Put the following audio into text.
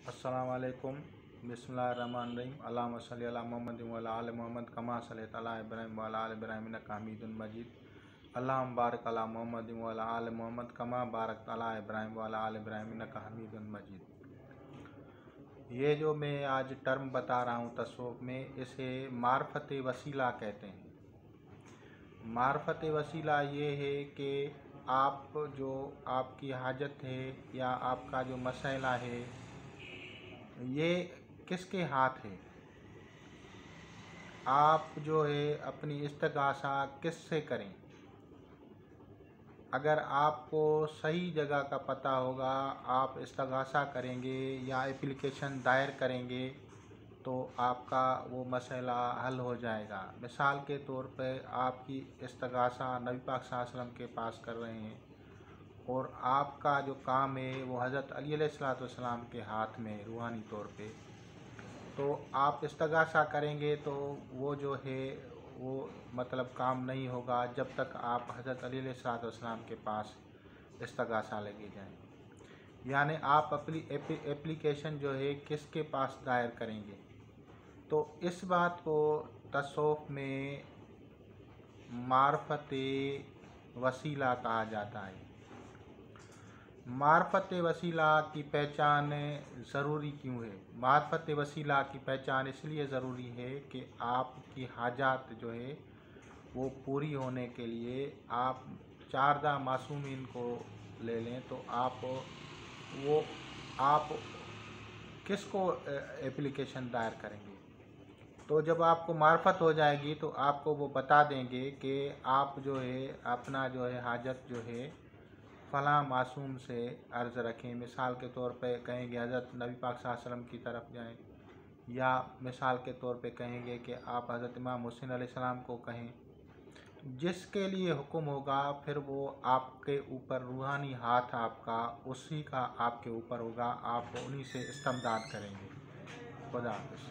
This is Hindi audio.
अस्सलाम वालेकुम। बिस्मिल्लाहिर्रहमानिर्रहीम। अल्लाहुम्मा सल्लि अला मुहम्मद व अला आलि मुहम्मद कमा सल्लैता अला इब्राहीम व अला आलि इब्राहीम इन्नका हमीदुम मजीद। अल्लाहुम्मा बारिक अला मुहम्मद व अला आलि मुहम्मद कमा बारकता अला इब्राहीम व अला आलि इब्राहीम इन्नका हमीदुम मजीद। ये जो मैं आज टर्म बता रहा हूँ तस्वुफ़ में, इसे मार्फत वसीला कहते हैं। मार्फत वसीला ये है कि आप जो आपकी हाजत है या आपका जो मसला है, ये किसके हाथ है। आप जो है अपनी इस्तिगासा किससे करें। अगर आपको सही जगह का पता होगा, आप इस्तिगासा करेंगे या एप्लीकेशन दायर करेंगे तो आपका वो मसला हल हो जाएगा। मिसाल के तौर पे आपकी इस्तिगासा नबी पाक सल्लल्लाहु अलैहि वसल्लम के पास कर रहे हैं और आपका जो काम है वो हज़रत अली अलैहिस्सलाम के हाथ में रूहानी तौर पे, तो आप इस्तिगासा करेंगे तो वो जो है वो मतलब काम नहीं होगा जब तक आप हज़रत अली अलैहिस्सलाम के पास इस्तिगासा लगे जाएं। यानी आप अपनी एप्लीकेशन जो है किसके पास दायर करेंगे। तो इस बात को तस्वुफ़ में मार्फत वसीला कहा जाता है। मार्फत वसीला की पहचान ज़रूरी क्यों है। मार्फत वसीला की पहचान इसलिए ज़रूरी है कि आपकी हाजात जो है वो पूरी होने के लिए आप 14 मासूमीन को ले लें तो आप किसको एप्लीकेशन दायर करेंगे। तो जब आपको मार्फत हो जाएगी तो आपको वो बता देंगे कि आप जो है अपना जो है हाजत जो है फ़लाँ मासूम से अर्ज़ रखें। मिसाल के तौर पे कहेंगे हज़रत नबी पाक सल्लल्लाहु अलैहि वसल्लम की तरफ जाएं, या मिसाल के तौर पे कहेंगे कि आप हज़रत इमाम हुसैन अलैहिस्सलाम को कहें। जिसके लिए हुक्म होगा फिर वो आपके ऊपर रूहानी हाथ आपका उसी का आपके ऊपर होगा, आप उन्हीं से इस्तिमदाद करेंगे। खुदा हाफ़िज़।